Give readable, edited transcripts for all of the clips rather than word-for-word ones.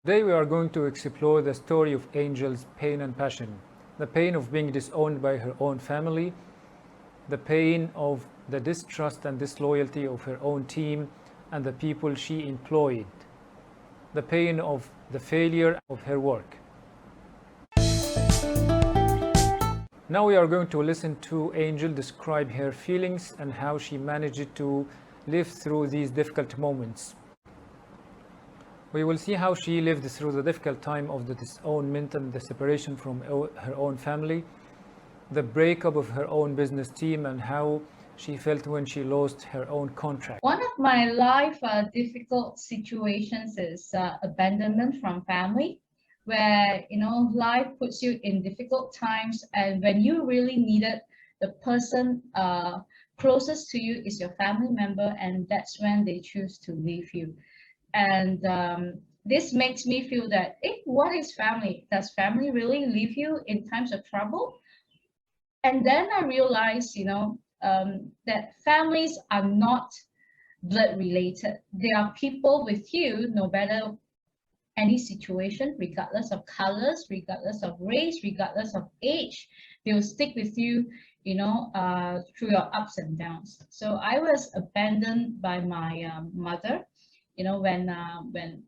Today we are going to explore the story of Angel's pain and passion. The pain of being disowned by her own family, the pain of the distrust and disloyalty of her own team and the people she employed, the pain of the failure of her work. Now we are going to listen to Angel describe her feelings and how she managed to live through these difficult moments. We will see how she lived through the difficult time of the disownment and the separation from her own family, the breakup of her own business team, and how she felt when she lost her own contract. One of my life difficult situations is abandonment from family, where life puts you in difficult times, and when you really needed the person closest to you is your family member, and that's when they choose to leave you. And this makes me feel that, what is family? Does family really leave you in times of trouble? And then I realized, that families are not blood related. They are people with you, no matter any situation, regardless of colors, regardless of race, regardless of age. They will stick with you, through your ups and downs. So I was abandoned by my mother. When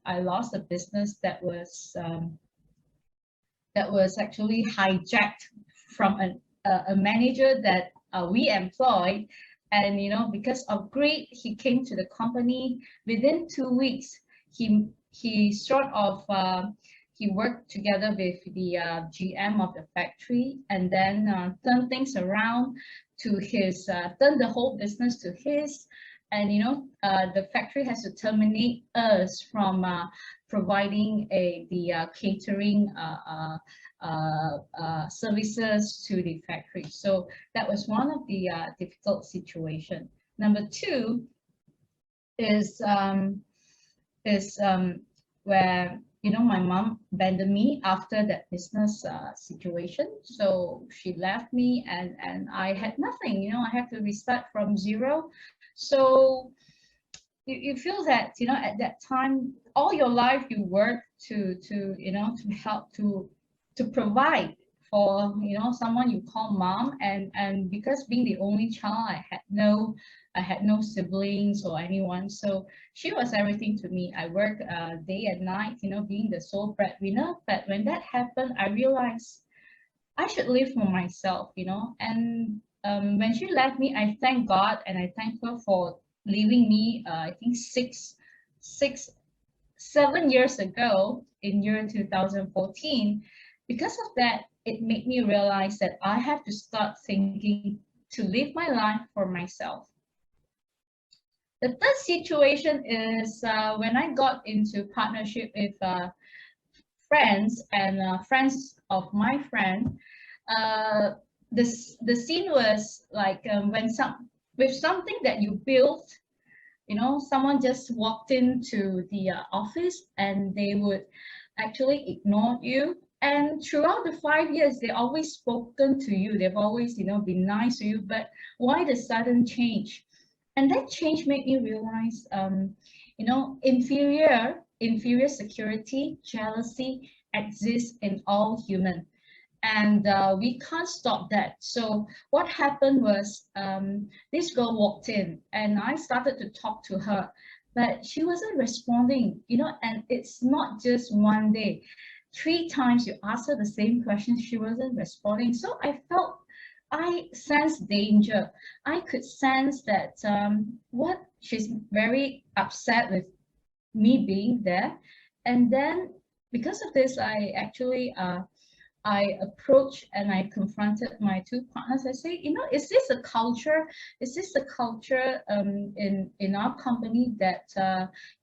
I lost a business that was actually hijacked from a manager that we employed, and because of greed, he came to the company. Within 2 weeks, he sort of he worked together with the GM of the factory, and then turned things around to his turn the whole business to his. And the factory has to terminate us from providing the catering services to the factory. So that was one of the difficult situation. Number two is where my mom abandoned me after that business situation. So she left me, and I had nothing. I had to restart from zero. So you feel that at that time, all your life you work to help to provide for someone you call mom, and because being the only child, I had no siblings or anyone, so she was everything to me. I work day and night, being the sole breadwinner. But when that happened, I realized I should live for myself, and when she left me, I thank God and I thank her for leaving me. I think 7 years ago in year 2014. Because of that, it made me realize that I have to start thinking to live my life for myself. The third situation is when I got into partnership with friends and friends of my friend. Uh, the scene was like when with something that you built, someone just walked into the office and they would actually ignore you. And throughout the 5 years, they always spoken to you. They've always, been nice to you. But why the sudden change? And that change made me realize, inferior security, jealousy exists in all human, and we can't stop that. So what happened was, this girl walked in and I started to talk to her, but she wasn't responding, and it's not just one day. 3 times you asked her the same question, she wasn't responding. So I sensed danger. I could sense that what she's very upset with me being there. And then because of this, I approached and I confronted my two partners. I say, is this a culture? Is this a culture in our company that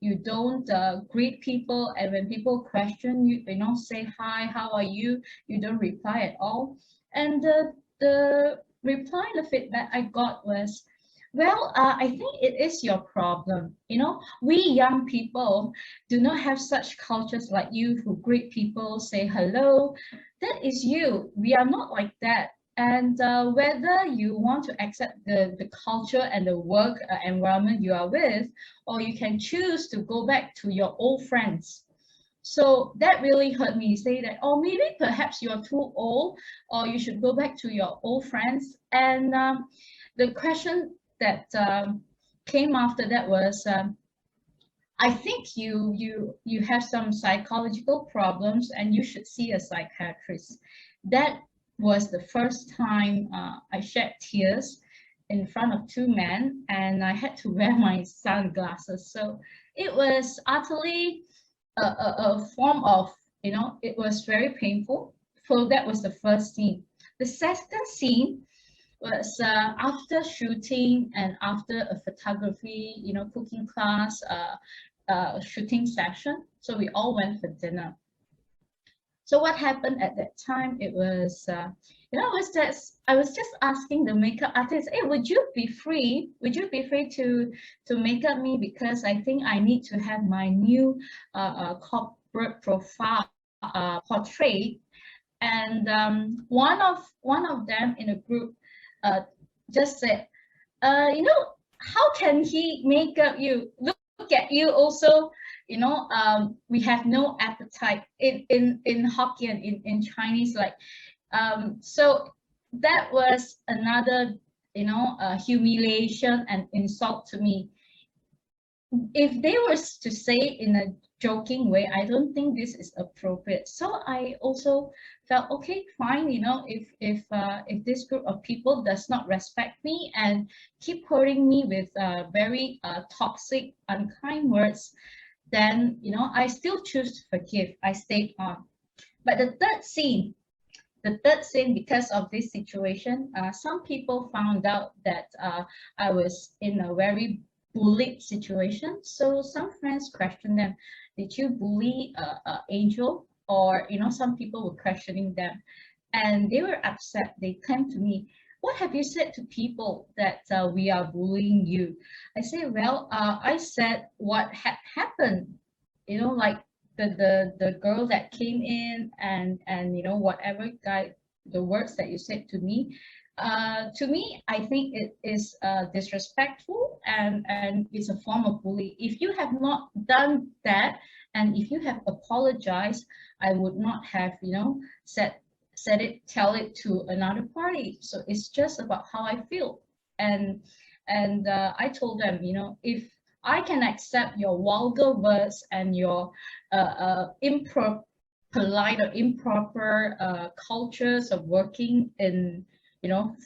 you don't greet people, and when people question you, say hi, how are you don't reply at all? And the reply, the feedback I got was, well, I think it is your problem. We young people do not have such cultures like you who greet people, say hello. That is you. We are not like that. And whether you want to accept the culture and the work environment you are with, or you can choose to go back to your old friends. So that really hurt me. Say that, oh, maybe perhaps you're too old, or you should go back to your old friends. And the question that came after that was, I think you have some psychological problems and you should see a psychiatrist. That was the first time I shed tears in front of two men, and I had to wear my sunglasses. So it was utterly a form of, it was very painful. So that was the first scene. The second scene was after shooting and after a photography, cooking class, shooting session. So we all went for dinner. So what happened at that time? It was, I was just asking the makeup artist, hey, would you be free? Would you be free to make up me, because I think I need to have my new corporate profile portrait. And one of them in a group just said, how can he make up you? Look at you also. We have no appetite in Hokkien, in Chinese, like, so that was another, humiliation and insult to me. If they were to say in a joking way, I don't think this is appropriate. So I also felt, okay, fine, if this group of people does not respect me and keep hurting me with very toxic, unkind words, then I still choose to forgive. I stayed on. But the third scene, because of this situation, some people found out that I was in a very bullied situation. So some friends questioned them, did you bully Angel? Or some people were questioning them, and they were upset. They came to me, what have you said to people that we are bullying you? I say, well, I said what had happened, like the girl that came in, and whatever guy, the words that you said to me, I think it is disrespectful, and it's a form of bully. If you have not done that, and if you have apologized, I would not have, tell it to another party. So it's just about how I feel. And I told them, if I can accept your vulgar words and your improper, polite or improper cultures of working in,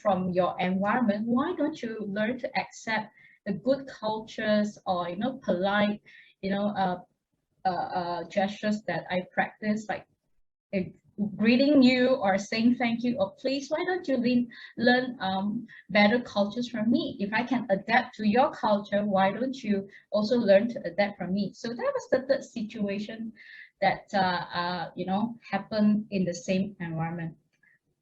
from your environment, why don't you learn to accept the good cultures, or polite, gestures that I practice, like greeting you or saying thank you or please? Why don't you learn better cultures from me? If I can adapt to your culture, why don't you also learn to adapt from me? So that was the third situation that happened in the same environment.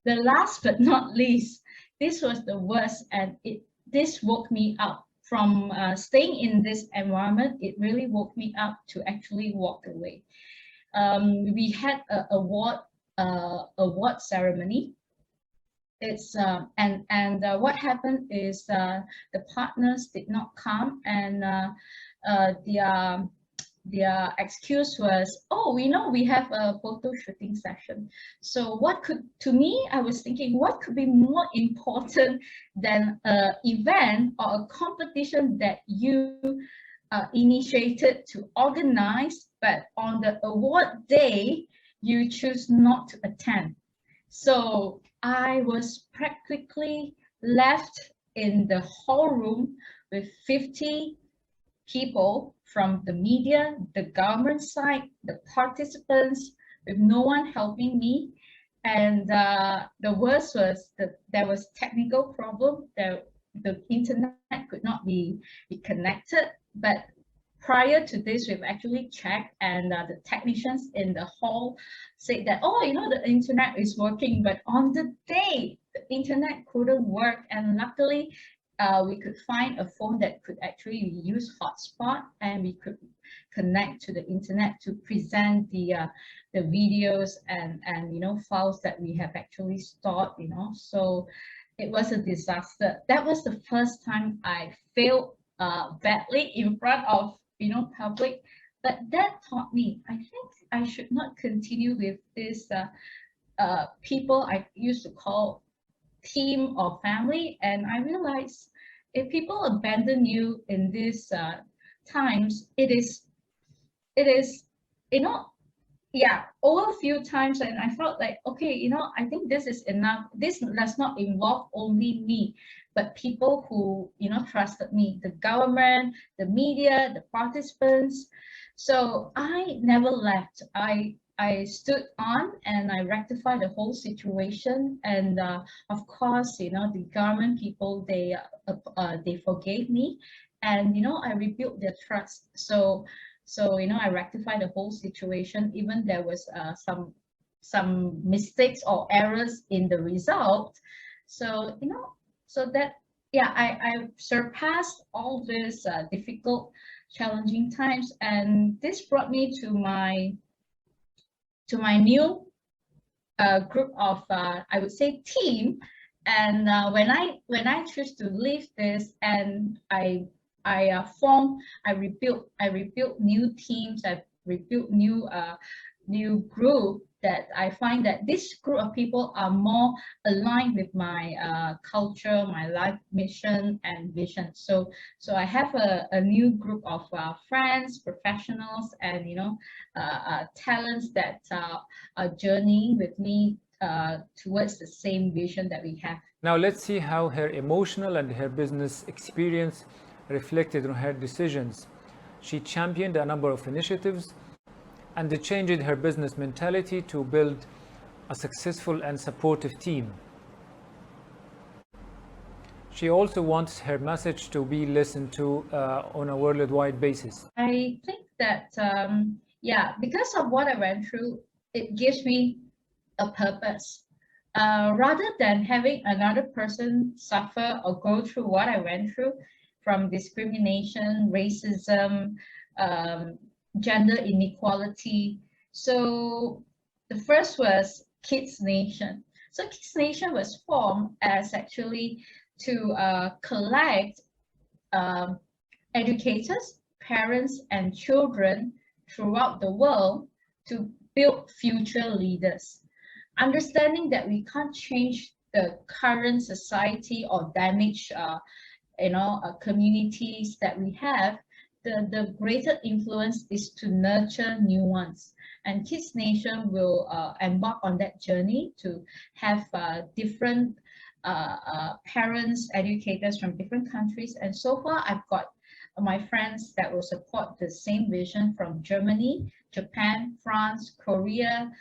The last but not least, this was the worst, and this woke me up from staying in this environment. It really woke me up to actually walk away. We had a award ceremony. It's and what happened is the partners did not come, and their excuse was, oh, we have a photo shooting session. So to me, I was thinking, what could be more important than an event or a competition that you initiated to organize, but on the award day, you choose not to attend. So I was practically left in the whole room with 50 people from the media, the government side, the participants, with no one helping me. And the worst was that there was technical problem. The internet could not be connected. But prior to this, we've actually checked, and the technicians in the hall said that, oh, the internet is working. But on the day, the internet couldn't work, and luckily, we could find a phone that could actually use hotspot, and we could connect to the internet to present the videos and files that we have actually stored. So it was a disaster. That was the first time I failed badly in front of public. But that taught me, I think I should not continue with this people I used to call team or family. And I realized if people abandon you in these times, it is, you know, yeah, over a few times, and I felt like, okay, I think this is enough. This does not involve only me, but people who trusted me, the government, the media, the participants. So I never left. I stood on and I rectified the whole situation. And of course, the government people, they forgave me, and I rebuilt their trust. So I rectified the whole situation. Even there was some mistakes or errors in the result. So so that, yeah, I surpassed all these difficult, challenging times, and this brought me to my new group of, I would say, team. And when I choose to leave this, and I rebuilt new teams, I rebuilt new group, that I find that this group of people are more aligned with my culture, my life mission and vision. So I have a new group of friends, professionals, and talents that are journeying with me towards the same vision that we have. Now let's see how her emotional and her business experience reflected on her decisions. She championed a number of initiatives and changed her business mentality to build a successful and supportive team. She also wants her message to be listened to on a worldwide basis. I think that, yeah, because of what I went through, it gives me a purpose. Rather than having another person suffer or go through what I went through, from discrimination, racism, gender inequality. So the first was Kids Nation. So Kids Nation was formed as actually to collect educators, parents, and children throughout the world to build future leaders. Understanding that we can't change the current society or damage communities that we have, the greater influence is to nurture new ones. And Kids Nation will embark on that journey to have different parents, educators from different countries. And so far, I've got my friends that will support the same vision from Germany, Japan, France, Korea,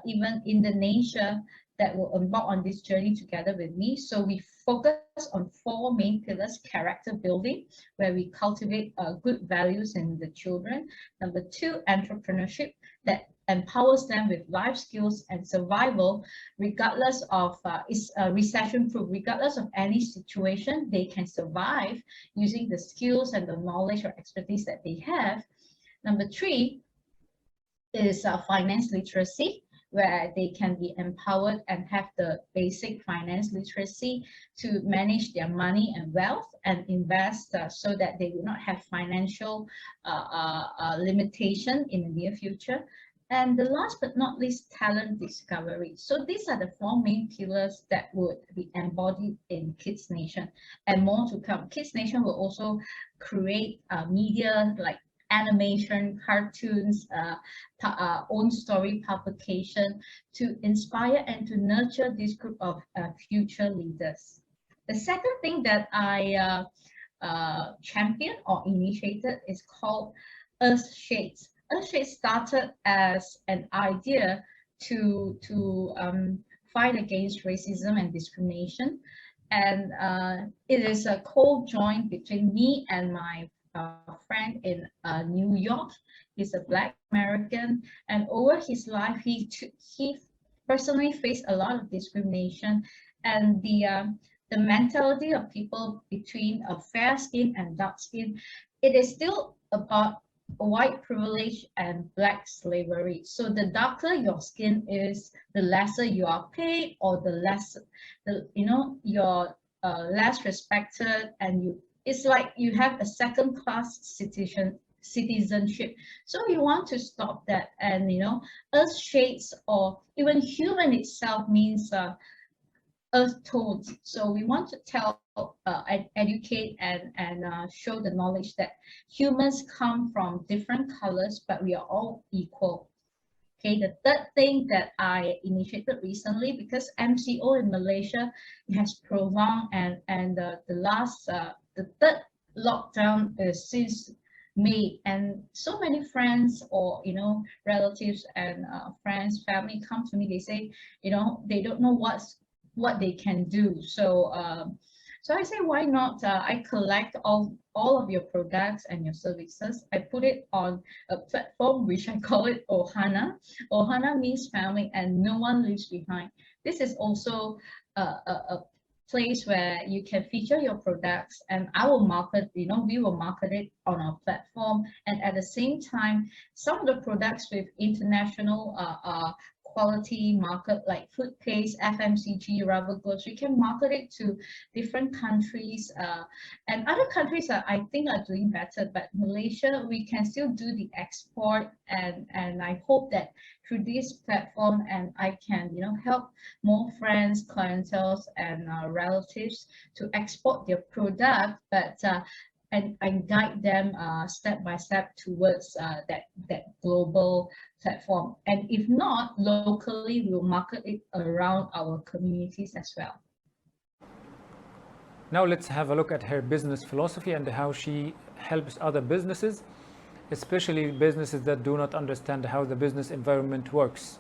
even Indonesia, that will embark on this journey together with me. So we focus on 4 main pillars: character building, where we cultivate good values in the children. Number 2, entrepreneurship, that empowers them with life skills and survival, regardless of is recession proof, regardless of any situation, they can survive using the skills and the knowledge or expertise that they have. Number 3 is finance literacy, where they can be empowered and have the basic finance literacy to manage their money and wealth and invest, so that they will not have financial limitation in the near future. And the last but not least, talent discovery. So these are the 4 main pillars that would be embodied in Kids Nation, and more to come. Kids Nation will also create media like animation, cartoons, own story publication to inspire and to nurture this group of future leaders. The second thing that I championed or initiated is called Earth Shades. Earth Shades started as an idea to fight against racism and discrimination, and it is a co-joint between me and my friend in New York. He's a Black American, and over his life, he personally faced a lot of discrimination, and the mentality of people between a fair skin and dark skin, it is still about white privilege and Black slavery. So the darker your skin is, the lesser you are paid, or the less, you're less respected, and it's like you have a second-class citizenship. So we want to stop that. And earth shades, or even human itself, means earth tones. So we want to educate and show the knowledge that humans come from different colors, but we are all equal. Okay, the third thing that I initiated recently, because MCO in Malaysia has prolonged, and the last the third lockdown is since May, and so many friends, or relatives and friends, family come to me. They say they don't know what they can do. So I say, why not? I collect all of your products and your services. I put it on a platform which I call it Ohana. Ohana means family, and no one leaves behind. This is also a place where you can feature your products, and I will market. We will market it on our platform, and at the same time, some of the products with international quality market, like food paste, FMCG, rubber goods, we can market it to different countries, and other countries I think are doing better, but Malaysia, we can still do the export, and I hope that through this platform, and I can help more friends, clientele, and relatives to export their product, but and guide them step by step towards that global platform. And if not, locally, we'll market it around our communities as well. Now let's have a look at her business philosophy and how she helps other businesses, especially businesses that do not understand how the business environment works.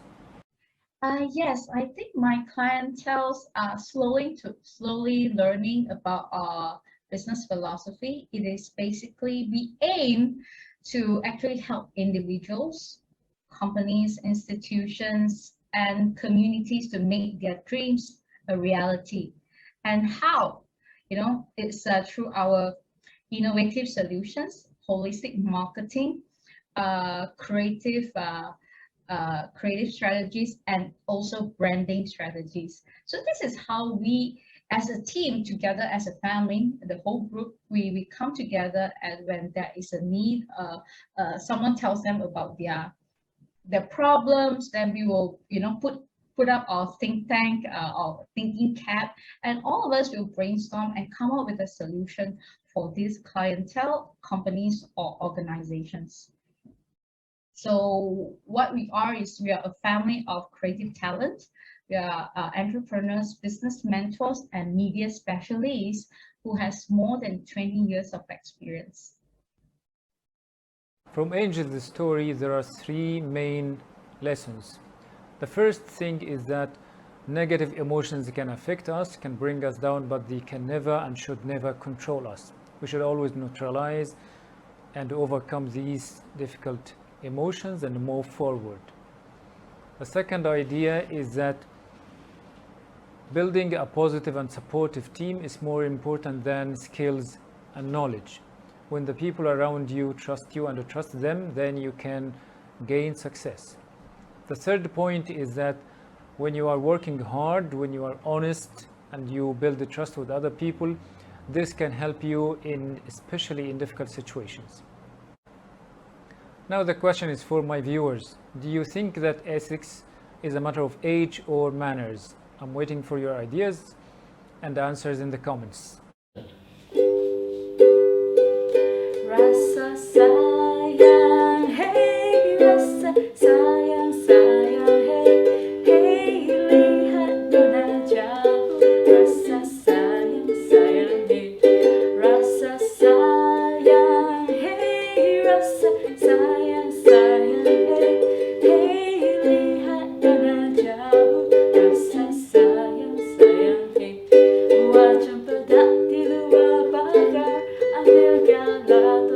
Yes, I think my clientele are slowly learning about our business philosophy. It is basically, we aim to actually help individuals, companies, institutions, and communities to make their dreams a reality. And how? It's through our innovative solutions, holistic marketing, creative strategies, and also branding strategies. So this is how we, as a team, together as a family, the whole group, we come together, and when there is a need, someone tells them about their problems, then we will put up our think tank, our thinking cap, and all of us will brainstorm and come up with a solution for these clientele, companies, or organizations. So what we are is, we are a family of creative talent. We are entrepreneurs, business mentors, and media specialists who has more than 20 years of experience. From Angel's story, there are three main lessons. The first thing is that negative emotions can affect us, can bring us down, but they can never and should never control us. We should always neutralize and overcome these difficult emotions and move forward. The second idea is that building a positive and supportive team is more important than skills and knowledge. When the people around you trust you and you trust them, then you can gain success. The third point is that when you are working hard, when you are honest, and you build the trust with other people, this can help you especially in difficult situations. Now the question is for my viewers. Do you think that ethics is a matter of age or manners? I'm waiting for your ideas and answers in the comments. Rasa sayang, hey, rasa sayang, sayang, hey, hey, lihat nona jauh. Rasa sayang, sayang, hey, rasa sayang, hey, rasa sayang, sayang, hey, hey, lihat nona jauh. Rasa sayang, sayang, hey, buat cempedak di luar pagar, ambil galah.